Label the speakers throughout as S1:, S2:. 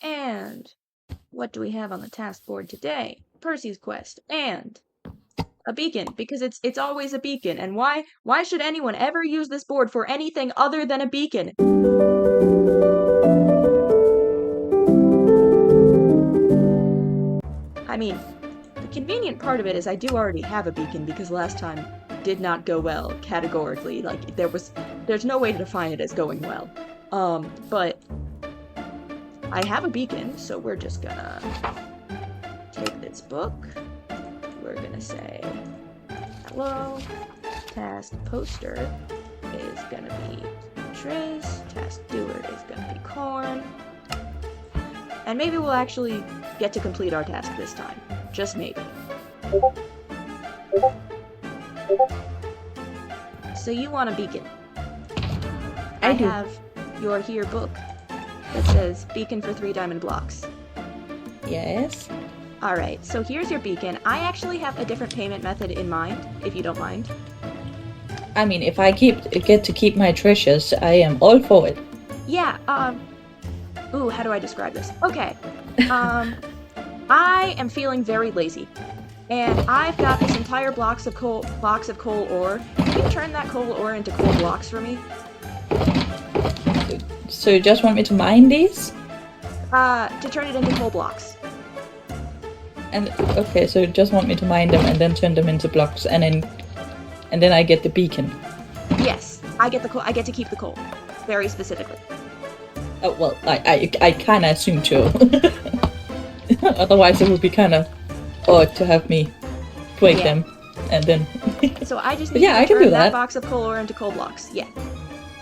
S1: And what do we have on the task board today? Percy's quest and a beacon, because it's always a beacon. And why should anyone ever use this board for anything other than a beacon? I mean, the convenient part of it is I do already have a beacon because last time did not go well categorically. Like there's no way to define it as going well. But I have a beacon, so we're just gonna take this book. We're gonna say hello. Task poster is gonna be Triz. Task doer is gonna be Corn. And maybe we'll actually get to complete our task this time. Just maybe. So you want a beacon. I have your here book that says beacon for 3 diamond blocks.
S2: Yes.
S1: Alright, so here's your beacon. I actually have a different payment method in mind, if you don't mind.
S2: I mean, if I get to keep my treasures, I am all for it.
S1: Yeah, ooh, how do I describe this? Okay. I am feeling very lazy. And I've got this entire box of coal ore. Can you turn that coal ore into coal blocks for me?
S2: So you just want me to mine these?
S1: To turn it into coal blocks.
S2: And okay, so you just want me to mine them and then turn them into blocks, and then I get the beacon.
S1: Yes, I get to keep the coal, very specifically.
S2: Oh well, I kind of assume too. Otherwise, it would be kind of odd to have me break them and then.
S1: So I just need
S2: I
S1: to
S2: can
S1: turn
S2: do
S1: that
S2: that
S1: box of coal ore into coal blocks. Yeah.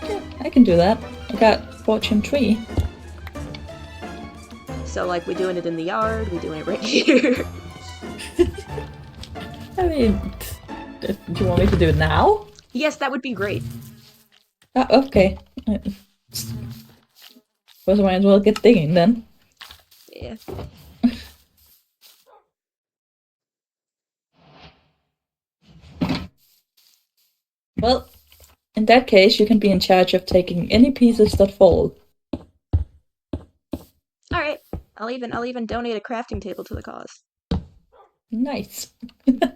S2: Yeah, I can do that. I got Fortune 3.
S1: So, like, we're doing it in the yard, we're doing it right here.
S2: I mean, do you want me to do it now?
S1: Yes, that would be great.
S2: Okay. Well, might as well get digging then.
S1: Yeah.
S2: Well, in that case, you can be in charge of taking any pieces that fall.
S1: Alright. I'll even donate a crafting table to the cause.
S2: Nice. Did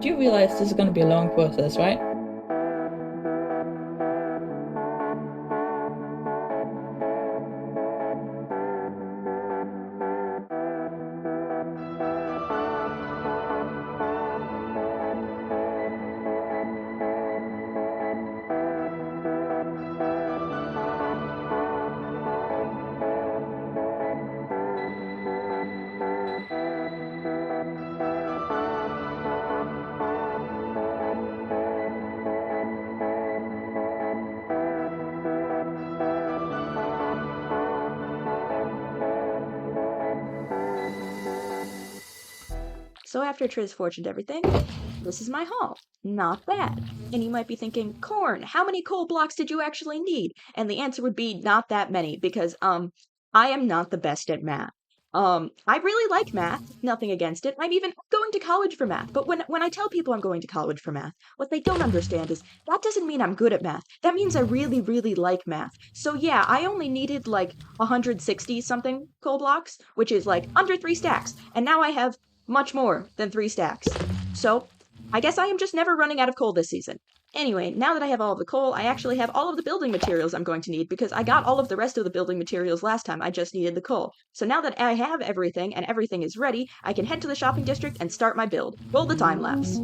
S2: you realize this is going to be a long process, right?
S1: So after Triz fortuned everything, this is my haul. Not bad. And you might be thinking, Corn, how many coal blocks did you actually need? And the answer would be not that many, because, I am not the best at math. I really like math, nothing against it. I'm even going to college for math. But when I tell people I'm going to college for math, what they don't understand is that doesn't mean I'm good at math. That means I really, really like math. So yeah, I only needed like 160 something coal blocks, which is like under 3 stacks. And now I have much more than 3 stacks. So I guess I am just never running out of coal this season. Anyway, now that I have all of the coal, I actually have all of the building materials I'm going to need, because I got all of the rest of the building materials last time, I just needed the coal. So now that I have everything, and everything is ready, I can head to the shopping district and start my build. Roll the time lapse.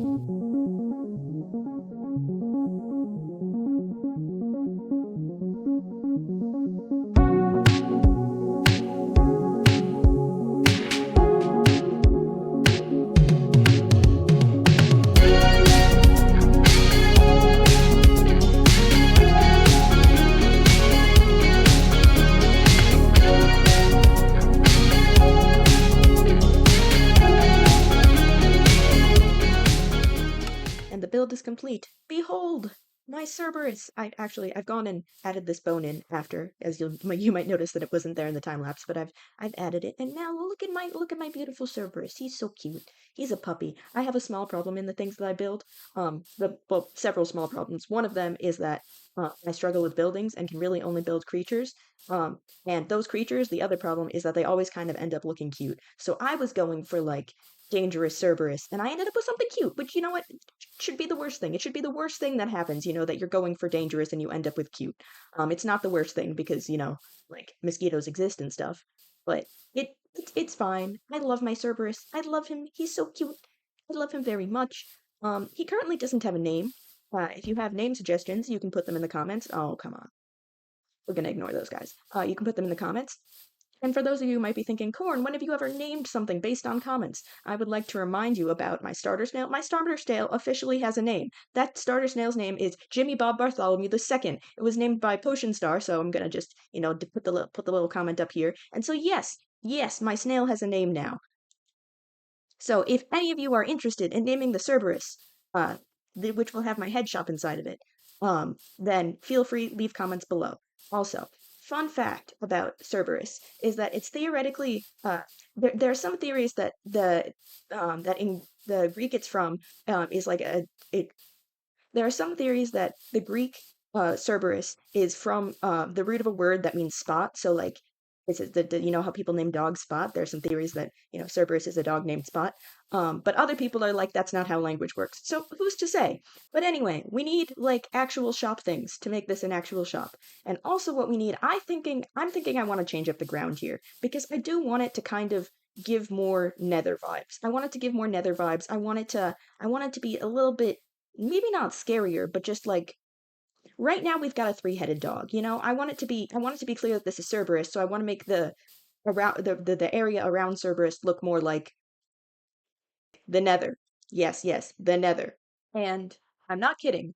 S1: And the build is complete. Behold! My Cerberus! I've gone and added this bone in after, as you might notice that it wasn't there in the time lapse, but I've added it, and now look at my beautiful Cerberus. He's so cute. He's a puppy. I have a small problem in the things that I build. Several small problems. One of them is that I struggle with buildings and can really only build creatures. And those creatures, the other problem is that they always kind of end up looking cute. So I was going for like dangerous Cerberus, and I ended up with something cute, which you know what? Should be the worst thing. It should be the worst thing that happens, that you're going for dangerous and you end up with cute. It's not the worst thing because, like mosquitoes exist and stuff, but it's fine. I love my Cerberus. I love him. He's so cute. I love him very much. He currently doesn't have a name. If you have name suggestions, you can put them in the comments. Oh, come on. We're gonna ignore those guys. You can put them in the comments. And for those of you who might be thinking, Corn, when have you ever named something based on comments? I would like to remind you about my starter snail. My starter snail officially has a name. That starter snail's name is Jimmy Bob Bartholomew II. It was named by Potion Star, so I'm gonna just, put the little comment up here. And so yes, my snail has a name now. So if any of you are interested in naming the Cerberus, which will have my head shop inside of it, then feel free, leave comments below. Also, fun fact about Cerberus is that it's theoretically there are some theories that that in the Greek it's from is like there are some theories that the Greek Cerberus is from the root of a word that means spot. So like is it you know how people name dogs Spot? There's some theories that Cerberus is a dog named Spot. But other people are like that's not how language works. So who's to say? But anyway, we need like actual shop things to make this an actual shop. And also what we need, I'm thinking I want to change up the ground here because I do want it to kind of give more nether vibes. I want it to give more nether vibes. I want it to be a little bit maybe not scarier, but just like right now we've got a three-headed dog. I want it to be clear that this is Cerberus, so I want to make the area around Cerberus look more like the Nether. Yes, the Nether. And I'm not kidding.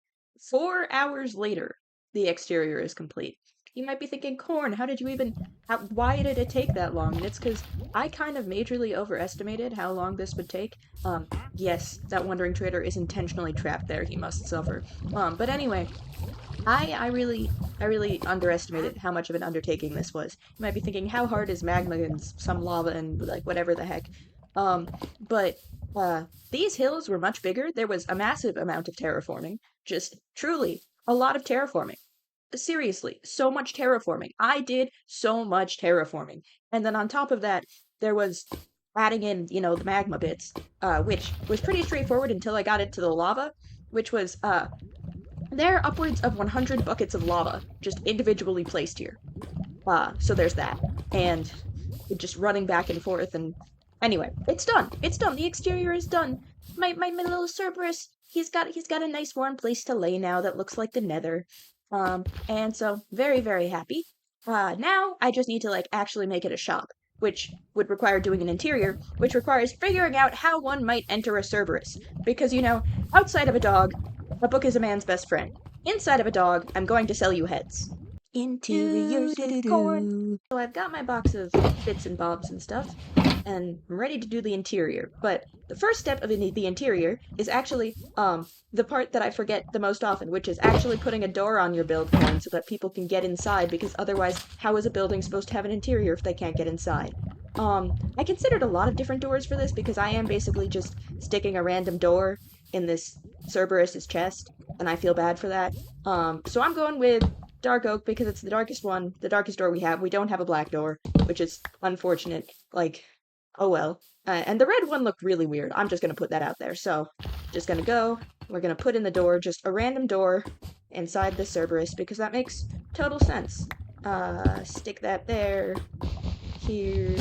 S1: 4 hours later, the exterior is complete. You might be thinking, Corn, why did it take that long? And it's because I kind of majorly overestimated how long this would take. Yes, that wandering trader is intentionally trapped there. He must suffer. But anyway, I really underestimated how much of an undertaking this was. You might be thinking, how hard is magma and some lava and like whatever the heck? But these hills were much bigger. There was a massive amount of terraforming. Just truly a lot of terraforming. Seriously, so much terraforming. I did so much terraforming. And then on top of that, there was adding in, the magma bits, which was pretty straightforward until I got into the lava, which was, there are upwards of 100 buckets of lava just individually placed here. So there's that. And just running back and forth and anyway, it's done. It's done. The exterior is done. My little Cerberus, he's got a nice warm place to lay now that looks like the Nether. And so very, very happy. Now I just need to like actually make it a shop, which would require doing an interior, which requires figuring out how one might enter a Cerberus. Because outside of a dog, a book is a man's best friend. Inside of a dog, I'm going to sell you heads. Interiors with Corn. So I've got my box of bits and bobs and stuff, and I'm ready to do the interior. But the first step of the interior is actually the part that I forget the most often, which is actually putting a door on your build plan so that people can get inside, because otherwise, how is a building supposed to have an interior if they can't get inside? I considered a lot of different doors for this because I am basically just sticking a random door in this Cerberus's chest, and I feel bad for that. So I'm going with dark oak because it's the darkest one, the darkest door we have. We don't have a black door, which is unfortunate. Like, oh well. And the red one looked really weird. I'm just gonna put that out there. So, just gonna go. We're gonna put in the door, just a random door inside the Cerberus because that makes total sense. Stick that there. Here.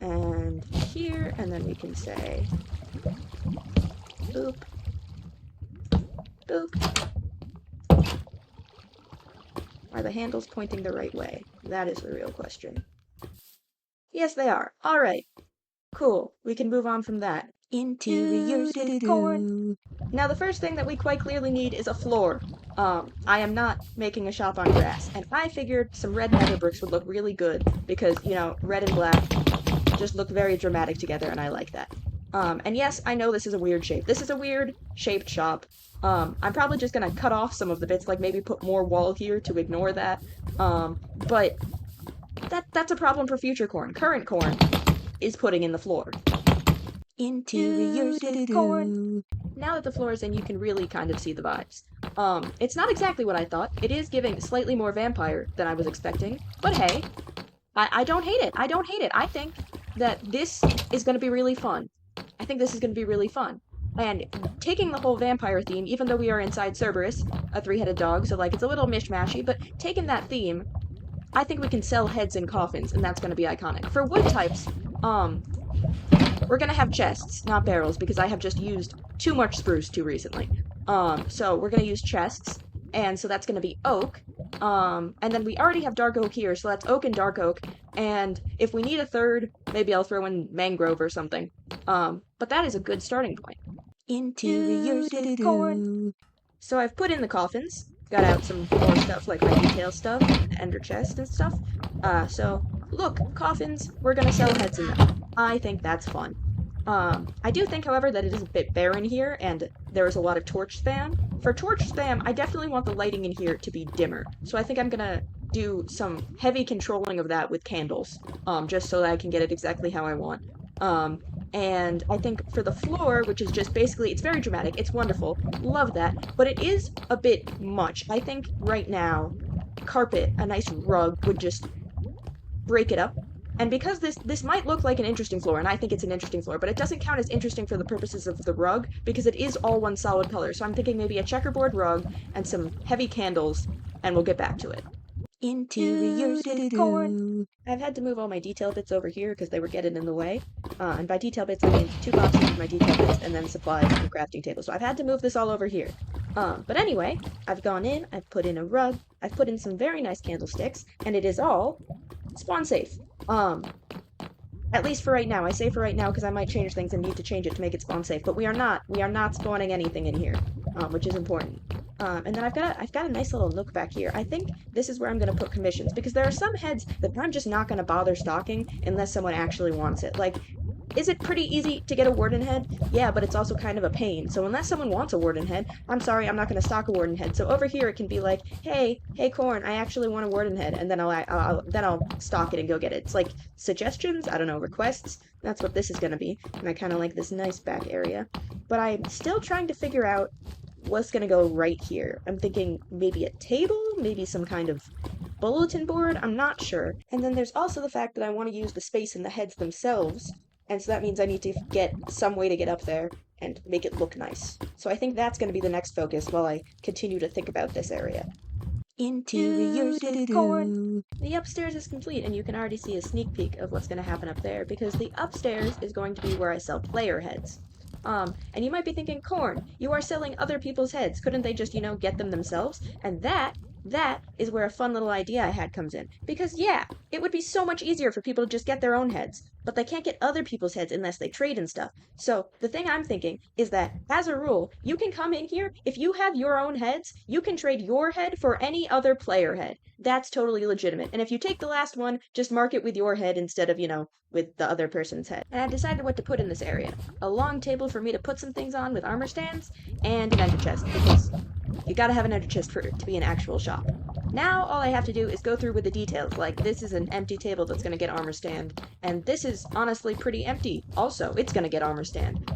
S1: And here, and then we can say boop. Boop. Are the handles pointing the right way? That is the real question. Yes, they are. Alright. Cool. We can move on from that. Interiors with Corn. Now, the first thing that we quite clearly need is a floor. I am not making a shop on grass, and I figured some red nether bricks would look really good because, red and black just look very dramatic together, and I like that. And yes, I know this is a weird shape. This is a weird shaped shop. I'm probably just gonna cut off some of the bits, like maybe put more wall here to ignore that. But that's a problem for future corn. Current corn is putting in the floor. Interiors with corn. Now that the floor is in, you can really kind of see the vibes. It's not exactly what I thought. It is giving slightly more vampire than I was expecting. But hey, I don't hate it. I don't hate it. I think that this is going to be really fun. I think this is going to be really fun. And taking the whole vampire theme, even though we are inside Cerberus, a three-headed dog, so like it's a little mishmashy, but taking that theme, I think we can sell heads in coffins, and that's going to be iconic. For wood types, we're gonna have chests, not barrels, because I have just used too much spruce too recently. So we're gonna use chests, and so that's gonna be oak. And then we already have dark oak here, so that's oak and dark oak. And if we need a third, maybe I'll throw in mangrove or something. But that is a good starting point. Interiors with corn. So I've put in the coffins, got out some more stuff like my detail stuff, ender chest and stuff. So look, coffins, we're gonna sell heads in them. I think that's fun. I do think, however, that it is a bit barren here, and there is a lot of torch spam. For torch spam, I definitely want the lighting in here to be dimmer, so I think I'm gonna do some heavy controlling of that with candles, just so that I can get it exactly how I want. And I think for the floor, which is just basically, it's very dramatic, it's wonderful, love that, but it is a bit much. I think right now, carpet, a nice rug, would just break it up. And because this might look like an interesting floor, and I think it's an interesting floor, but it doesn't count as interesting for the purposes of the rug, because it is all one solid color. So I'm thinking maybe a checkerboard rug and some heavy candles, and we'll get back to it. Interiors with corn. I've had to move all my detail bits over here because they were getting in the way. And by detail bits, I mean 2 boxes of my detail bits and then supplies and the crafting table. So I've had to move this all over here. But anyway, I've gone in, I've put in a rug, I've put in some very nice candlesticks, and it is all spawn safe. At least for right now. I say for right now because I might change things and need to change it to make it spawn safe. But we are not spawning anything in here, which is important. And then I've got a nice little nook back here. I think this is where I'm gonna put commissions because there are some heads that I'm just not gonna bother stocking unless someone actually wants it. Like, is it pretty easy to get a warden head? Yeah, but it's also kind of a pain. So unless someone wants a warden head, I'm sorry, I'm not going to stock a warden head. So over here it can be like, hey Corn, I actually want a warden head, and then I'll stock it and go get it. It's like suggestions, I don't know, requests. That's what this is going to be. And I kind of like this nice back area. But I'm still trying to figure out what's going to go right here. I'm thinking maybe a table, maybe some kind of bulletin board, I'm not sure. And then there's also the fact that I want to use the space in the heads themselves. And so that means I need to get some way to get up there and make it look nice. So I think that's going to be the next focus while I continue to think about this area. Interiors with corn. The upstairs is complete, and you can already see a sneak peek of what's going to happen up there, because the upstairs is going to be where I sell player heads. And you might be thinking, Corn, you are selling other people's heads. Couldn't they just, get them themselves? And that is where a fun little idea I had comes in. Because yeah, it would be so much easier for people to just get their own heads, but they can't get other people's heads unless they trade and stuff. So the thing I'm thinking is that, as a rule, you can come in here, if you have your own heads, you can trade your head for any other player head. That's totally legitimate. And if you take the last one, just mark it with your head instead of, with the other person's head. And I've decided what to put in this area. A long table for me to put some things on with armor stands, and an ender chest, because you gotta have an ender chest for it to be an actual shop. Now all I have to do is go through with the details, like this is an empty table that's gonna get armor stand, and this is honestly pretty empty. Also, it's gonna get armor stand.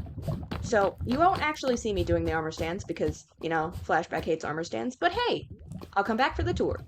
S1: So you won't actually see me doing the armor stands because, Flashback hates armor stands, but hey, I'll come back for the tour.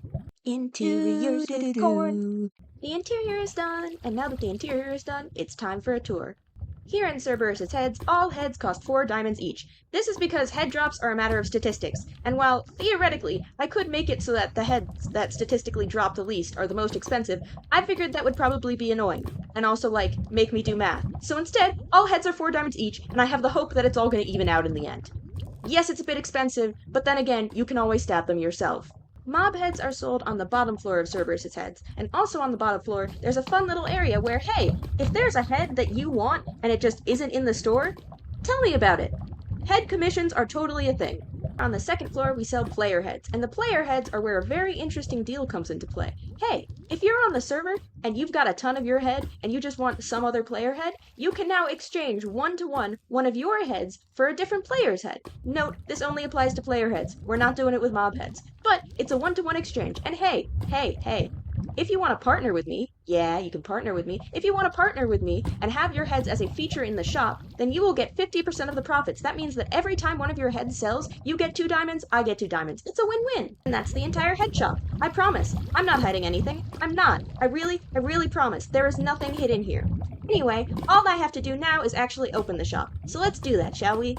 S1: Interiors with corn. The interior is done, and now that the interior is done, it's time for a tour. Here in Cerberus' heads, all heads cost 4 diamonds each. This is because head drops are a matter of statistics, and while, theoretically, I could make it so that the heads that statistically drop the least are the most expensive, I figured that would probably be annoying, and also, make me do math. So instead, all heads are 4 diamonds each, and I have the hope that it's all gonna even out in the end. Yes, it's a bit expensive, but then again, you can always stab them yourself. Mob heads are sold on the bottom floor of Cerberus' heads, and also on the bottom floor, there's a fun little area where, hey, if there's a head that you want and it just isn't in the store, tell me about it. Head commissions are totally a thing. On the second floor, we sell player heads, and the player heads are where a very interesting deal comes into play. Hey, if you're on the server and you've got a ton of your head and you just want some other player head, you can now exchange one-to-one one of your heads for a different player's head. Note, this only applies to player heads. We're not doing it with mob heads. But it's a one-to-one exchange. And hey, if you want to partner with me, yeah, you can partner with me. If you want to partner with me and have your heads as a feature in the shop, then you will get 50% of the profits. That means that every time one of your heads sells, you get 2 diamonds, I get 2 diamonds. It's a win-win. And that's the entire head shop. I promise. I'm not hiding anything. I'm not. I really promise. There is nothing hidden here. Anyway, all I have to do now is actually open the shop. So let's do that, shall we?